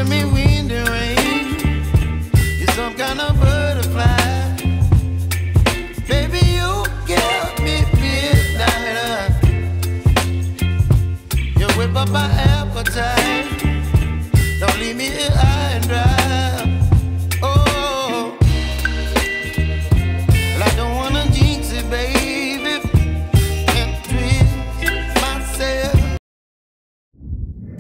give me wind and rain. You're some kind of butterfly. Baby, you give me midnight. You whip up my appetite. Don't leave me here high and dry. Oh, well, I don't wanna jinx it, baby, and twist myself.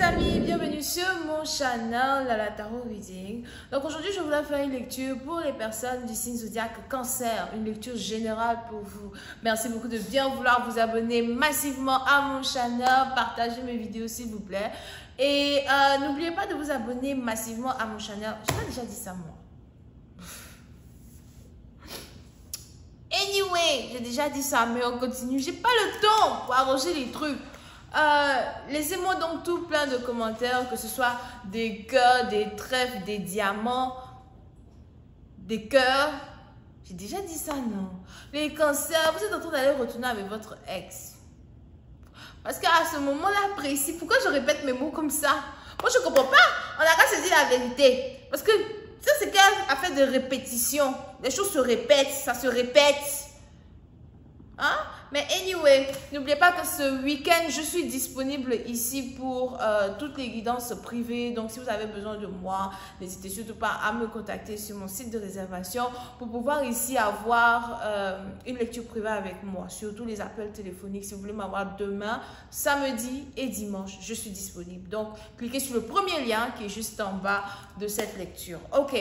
Amis, bienvenue sur mon channel La Tarot Reading. Donc aujourd'hui je voudrais faire une lecture pour les personnes du signe zodiaque Cancer, une lecture générale pour vous. Merci beaucoup de bien vouloir vous abonner massivement à mon channel, partagez mes vidéos s'il vous plaît et n'oubliez pas de vous abonner massivement à mon channel. Je t'ai déjà dit ça moi. Anyway, j'ai déjà dit ça mais on continue. J'ai pas le temps pour arranger les trucs. Laissez-moi donc tout plein de commentaires, que ce soit des cœurs, des trèfles, des diamants, des cœurs. J'ai déjà dit ça, non? Les cancers, vous êtes en train d'aller retourner avec votre ex. Parce qu'à ce moment-là précis, pourquoi je répète mes mots comme ça? Moi, je ne comprends pas. On a qu'à se dire la vérité. Parce que ça, c'est qu'à faire de répétition. Les choses se répètent, ça se répète. Hein? Mais anyway, n'oubliez pas que ce week-end, je suis disponible ici pour toutes les guidances privées. Donc, si vous avez besoin de moi, n'hésitez surtout pas à me contacter sur mon site de réservation pour pouvoir ici avoir une lecture privée avec moi. Surtout les appels téléphoniques. Si vous voulez m'avoir demain, samedi et dimanche, je suis disponible. Donc, cliquez sur le premier lien qui est juste en bas de cette lecture. Ok,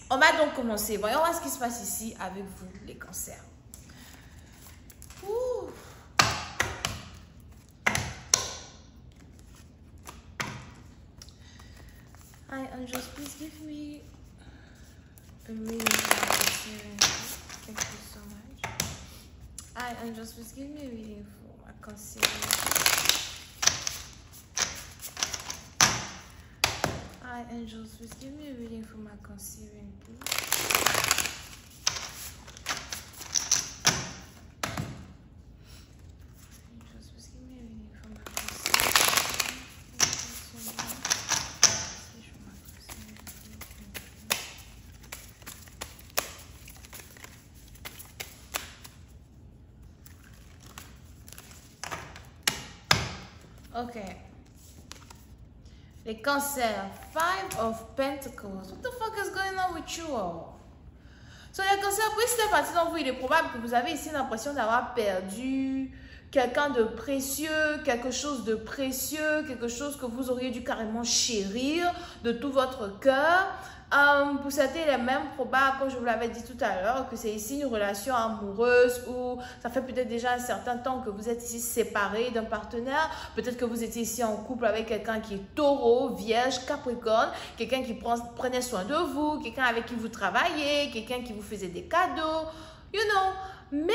on va donc commencer. Voyons voir ce qui se passe ici avec vous, les cancers. Ooh. Hi angels, please give me a reading. Thank you so much. Hi angels, please give me a reading for my concealing. Hi angels, please give me a reading for my concealing, please. Ok. Les cancers. 5 of Pentacles. What the fuck is going on with you all? So, les cancers, pour cette partie d'entre vous, il est probable que vous avez ici l'impression d'avoir perdu quelqu'un de précieux, quelque chose de précieux, quelque chose que vous auriez dû carrément chérir de tout votre cœur. Pour certains, il est même probable, comme je vous l'avais dit tout à l'heure, que c'est ici une relation amoureuse où ça fait peut-être déjà un certain temps que vous êtes ici séparés d'un partenaire. Peut-être que vous étiez ici en couple avec quelqu'un qui est taureau, vierge, capricorne, quelqu'un qui prenait soin de vous, quelqu'un avec qui vous travaillez, quelqu'un qui vous faisait des cadeaux, you know. Mais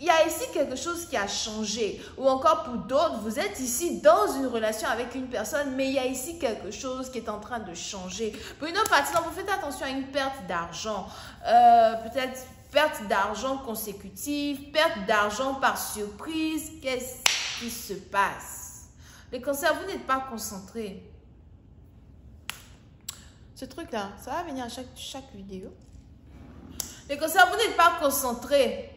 il y a ici quelque chose qui a changé. Ou encore pour d'autres, vous êtes ici dans une relation avec une personne, mais il y a ici quelque chose qui est en train de changer. Pour une autre partie, donc vous faites attention à une perte d'argent. Peut-être perte d'argent consécutive, perte d'argent par surprise. Qu'est-ce qui se passe? Les cancers, vous n'êtes pas concentrés. Ce truc-là, ça va venir à chaque vidéo. Les cancers, vous n'êtes pas concentrés.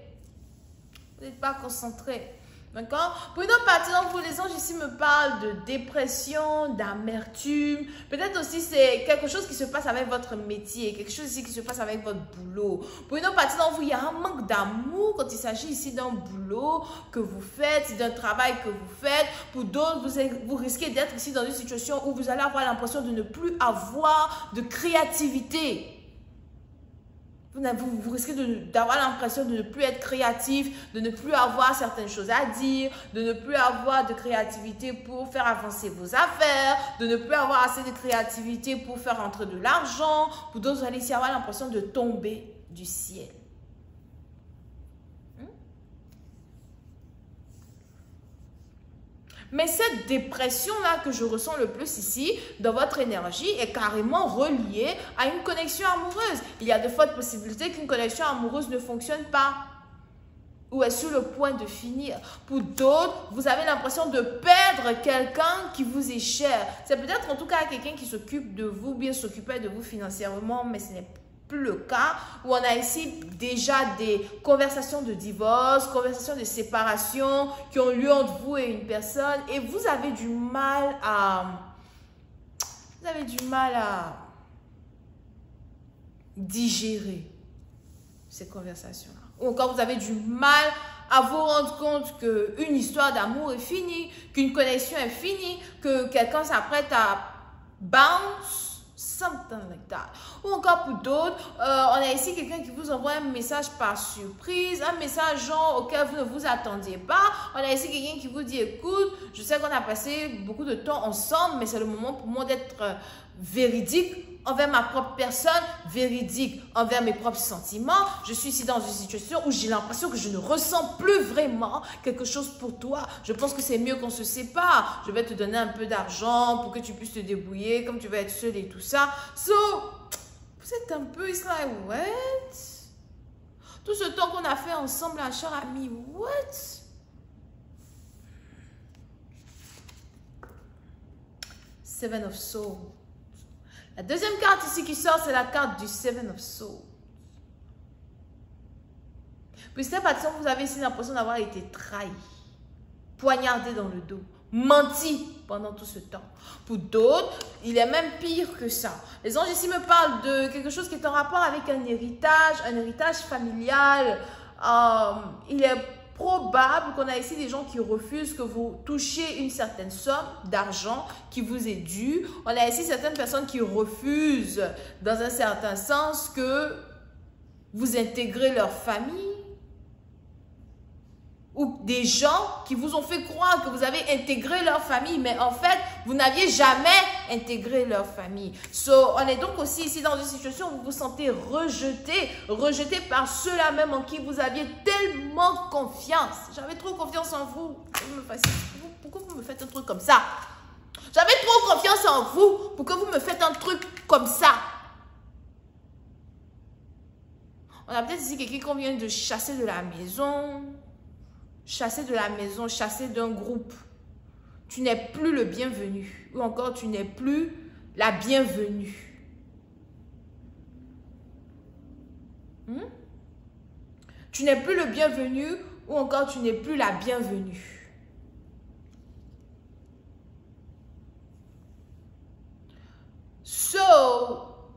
Vous n'êtes pas concentré. D'accord? Pour une autre partie d'entre vous, les anges ici me parlent de dépression, d'amertume. Peut-être aussi c'est quelque chose qui se passe avec votre métier, quelque chose ici qui se passe avec votre boulot. Pour une autre partie d'entre vous, il y a un manque d'amour quand il s'agit ici d'un boulot que vous faites, d'un travail que vous faites. Pour d'autres, vous risquez d'être ici dans une situation où vous allez avoir l'impression de ne plus avoir de créativité. Vous risquez d'avoir l'impression de ne plus être créatif, de ne plus avoir certaines choses à dire, de ne plus avoir de créativité pour faire avancer vos affaires, de ne plus avoir assez de créativité pour faire rentrer de l'argent. Pour d'autres, vous allez ici avoir l'impression de tomber du ciel. Mais cette dépression-là que je ressens le plus ici, dans votre énergie, est carrément reliée à une connexion amoureuse. Il y a de fortes possibilités qu'une connexion amoureuse ne fonctionne pas. ou est sur le point de finir. Pour d'autres, vous avez l'impression de perdre quelqu'un qui vous est cher. C'est peut-être en tout cas quelqu'un qui s'occupe de vous, bien s'occupait de vous financièrement, mais ce n'est plus le cas. Où on a ici déjà des conversations de divorce, conversations de séparation qui ont lieu entre vous et une personne. Et vous avez du mal à... digérer ces conversations-là. Ou encore, vous avez du mal à vous rendre compte qu'une histoire d'amour est finie, qu'une connexion est finie, que quelqu'un s'apprête à bounce, something like that. Ou encore pour d'autres, on a ici quelqu'un qui vous envoie un message par surprise, un message genre auquel vous ne vous attendiez pas. On a ici quelqu'un qui vous dit, écoute, je sais qu'on a passé beaucoup de temps ensemble, mais c'est le moment pour moi d'être véridique envers ma propre personne, véridique envers mes propres sentiments. Je suis ici dans une situation où j'ai l'impression que je ne ressens plus vraiment quelque chose pour toi. Je pense que c'est mieux qu'on se sépare. Je vais te donner un peu d'argent pour que tu puisses te débrouiller, comme tu vas être seule et tout ça. So, vous êtes un peu, it's like, what? Tout ce temps qu'on a fait ensemble, la chère amie, what? Seven of Swords. La deuxième carte ici qui sort, c'est la carte du Seven of Swords. Puis c'est parce que vous avez ici l'impression d'avoir été trahi, poignardé dans le dos, menti pendant tout ce temps. Pour d'autres, il est même pire que ça. Les anges ici me parlent de quelque chose qui est en rapport avec un héritage familial. Il est probable qu'on a ici des gens qui refusent que vous touchiez une certaine somme d'argent qui vous est due. On a ici certaines personnes qui refusent, dans un certain sens, que vous intégrez leur famille. Ou des gens qui vous ont fait croire que vous avez intégré leur famille, mais en fait, vous n'aviez jamais intégré leur famille. So, on est donc aussi ici dans une situation où vous vous sentez rejeté par ceux-là même en qui vous aviez tellement confiance. J'avais trop confiance en vous. Pourquoi vous me faites un truc comme ça? J'avais trop confiance en vous pour que vous me faites un truc comme ça. On a peut-être ici quelqu'un qu'on vient de chasser de la maison. Chasser de la maison, chasser d'un groupe. Tu n'es plus le bienvenu. Ou encore, tu n'es plus la bienvenue. Tu n'es plus le bienvenu ou encore tu n'es plus la bienvenue. So,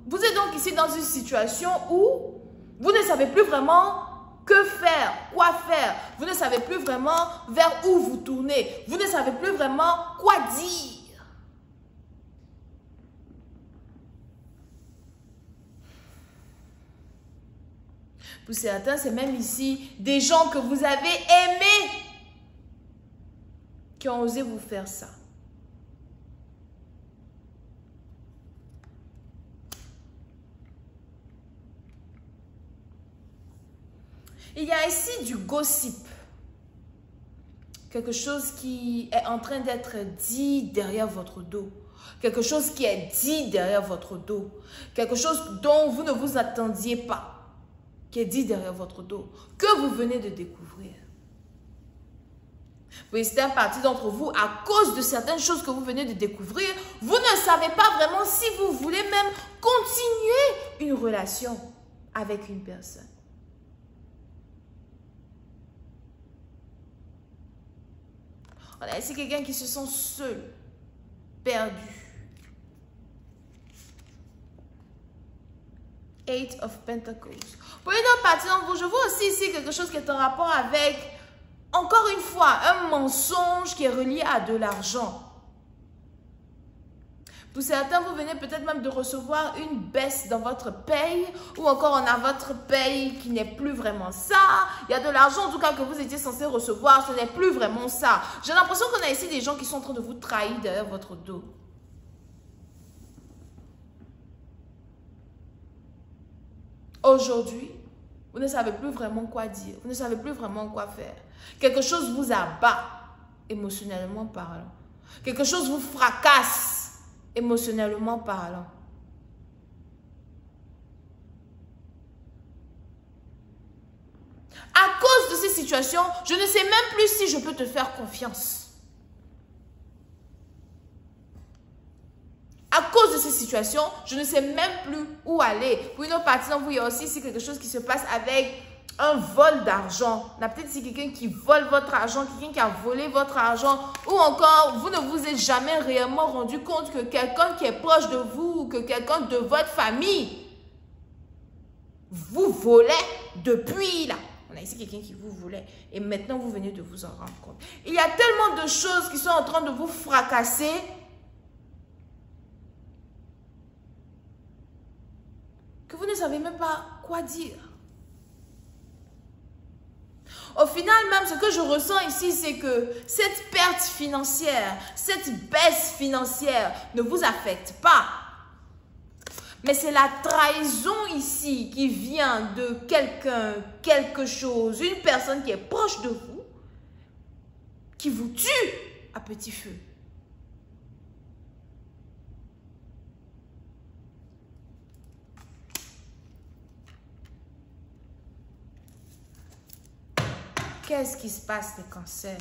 vous êtes donc ici dans une situation où vous ne savez plus vraiment que faire, quoi faire. Vous ne savez plus vraiment vers où vous tournez. Vous ne savez plus vraiment quoi dire. Pour certains, c'est même ici des gens que vous avez aimés qui ont osé vous faire ça. Il y a ici du gossip. Quelque chose qui est en train d'être dit derrière votre dos. Quelque chose qui est dit derrière votre dos. Quelque chose dont vous ne vous attendiez pas. Qui est dit derrière votre dos. Que vous venez de découvrir. Oui, c'est un parti d'entre vous, à cause de certaines choses que vous venez de découvrir, vous ne savez pas vraiment si vous voulez même continuer une relation avec une personne. On a ici quelqu'un qui se sent seul, perdu. Eight of Pentacles. Pour une autre partie d'entre vous, je vois aussi ici quelque chose qui est en rapport avec, encore une fois, un mensonge qui est relié à de l'argent. Pour certains, vous venez peut-être même de recevoir une baisse dans votre paye ou encore on a votre paye qui n'est plus vraiment ça. Il y a de l'argent en tout cas que vous étiez censé recevoir, ce n'est plus vraiment ça. J'ai l'impression qu'on a ici des gens qui sont en train de vous trahir derrière votre dos. Aujourd'hui, vous ne savez plus vraiment quoi dire, vous ne savez plus vraiment quoi faire. Quelque chose vous abat émotionnellement parlant. Quelque chose vous fracasse émotionnellement parlant. À cause de ces situations, je ne sais même plus si je peux te faire confiance. À cause de ces situations, je ne sais même plus où aller. Pour une autre partie, il y a aussi ici quelque chose qui se passe avec un vol d'argent. On a peut-être ici quelqu'un qui vole votre argent, quelqu'un qui a volé votre argent, ou encore, vous ne vous êtes jamais réellement rendu compte que quelqu'un qui est proche de vous, ou que quelqu'un de votre famille, vous volait depuis là. On a ici quelqu'un qui vous volait et maintenant vous venez de vous en rendre compte. Il y a tellement de choses qui sont en train de vous fracasser que vous ne savez même pas quoi dire. Au final, même, ce que je ressens ici, c'est que cette perte financière, cette baisse financière ne vous affecte pas. Mais c'est la trahison ici qui vient de quelqu'un, quelque chose, une personne qui est proche de vous, qui vous tue à petit feu. Qu'est-ce qui se passe, les cancers?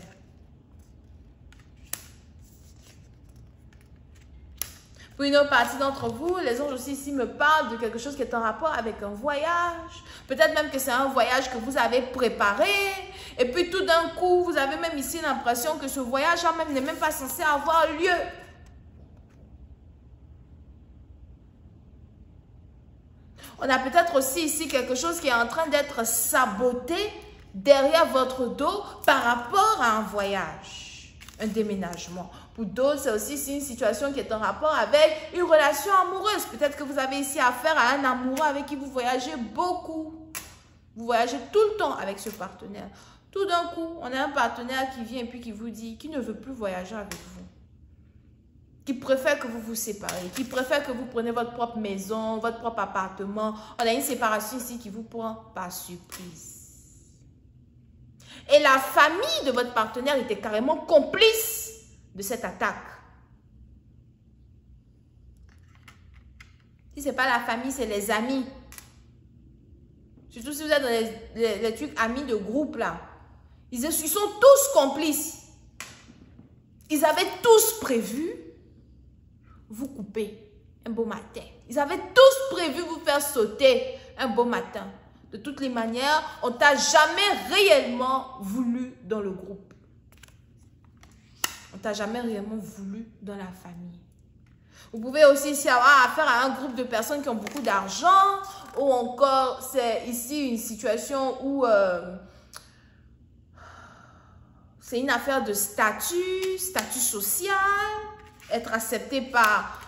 Pour une autre partie d'entre vous, les anges aussi ici me parlent de quelque chose qui est en rapport avec un voyage. Peut-être même que c'est un voyage que vous avez préparé. Et puis tout d'un coup, vous avez même ici l'impression que ce voyage n'est même pas censé avoir lieu. On a peut-être aussi ici quelque chose qui est en train d'être saboté derrière votre dos par rapport à un voyage, un déménagement. Pour d'autres, c'est aussi une situation qui est en rapport avec une relation amoureuse. Peut-être que vous avez ici affaire à un amoureux avec qui vous voyagez beaucoup. Vous voyagez tout le temps avec ce partenaire. Tout d'un coup, on a un partenaire qui vient et puis qui vous dit qu'il ne veut plus voyager avec vous. Qui préfère que vous vous séparez. Qui préfère que vous preniez votre propre maison, votre propre appartement. On a une séparation ici qui vous prend par surprise. Et la famille de votre partenaire était carrément complice de cette attaque. Si ce n'est pas la famille, c'est les amis. Surtout si vous êtes dans les trucs amis de groupe là. Ils sont tous complices. Ils avaient tous prévu vous couper un beau matin. Ils avaient tous prévu vous faire sauter un beau matin. De toutes les manières, on ne t'a jamais réellement voulu dans le groupe. On ne t'a jamais réellement voulu dans la famille. Vous pouvez aussi ici avoir affaire à un groupe de personnes qui ont beaucoup d'argent ou encore c'est ici une situation où c'est une affaire de statut social, être accepté par,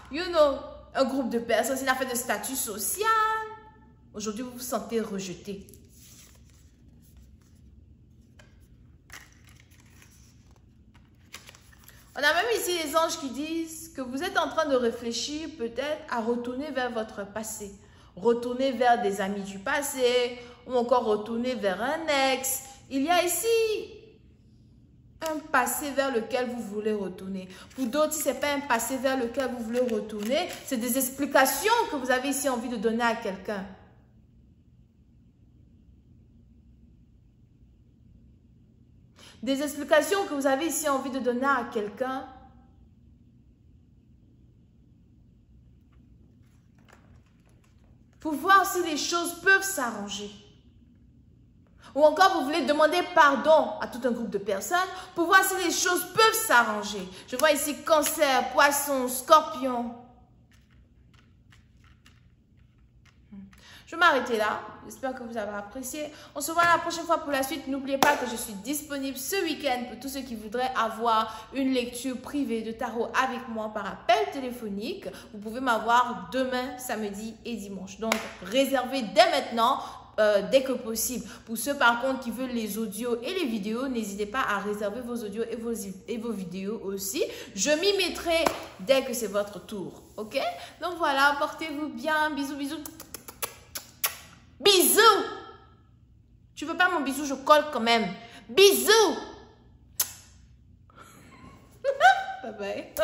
un groupe de personnes, c'est une affaire de statut social. Aujourd'hui, vous vous sentez rejeté. On a même ici les anges qui disent que vous êtes en train de réfléchir peut-être à retourner vers votre passé. Retourner vers des amis du passé ou encore retourner vers un ex. Il y a ici un passé vers lequel vous voulez retourner. Pour d'autres, si ce n'est pas un passé vers lequel vous voulez retourner, c'est des explications que vous avez ici envie de donner à quelqu'un. Des explications que vous avez ici envie de donner à quelqu'un. Pour voir si les choses peuvent s'arranger. Ou encore, vous voulez demander pardon à tout un groupe de personnes pour voir si les choses peuvent s'arranger. Je vois ici Cancer, Poisson, Scorpion. Je vais m'arrêter là. J'espère que vous avez apprécié. On se voit la prochaine fois pour la suite. N'oubliez pas que je suis disponible ce week-end pour tous ceux qui voudraient avoir une lecture privée de tarot avec moi par appel téléphonique. Vous pouvez m'avoir demain, samedi et dimanche. Donc, réservez dès maintenant, dès que possible. Pour ceux par contre qui veulent les audios et les vidéos, n'hésitez pas à réserver vos audios et vos vidéos aussi. Je m'y mettrai dès que c'est votre tour. Ok? Donc voilà, portez-vous bien. Bisous, bisous. Bisous. Tu veux pas mon bisou, je colle quand même. Bisous. Bye bye.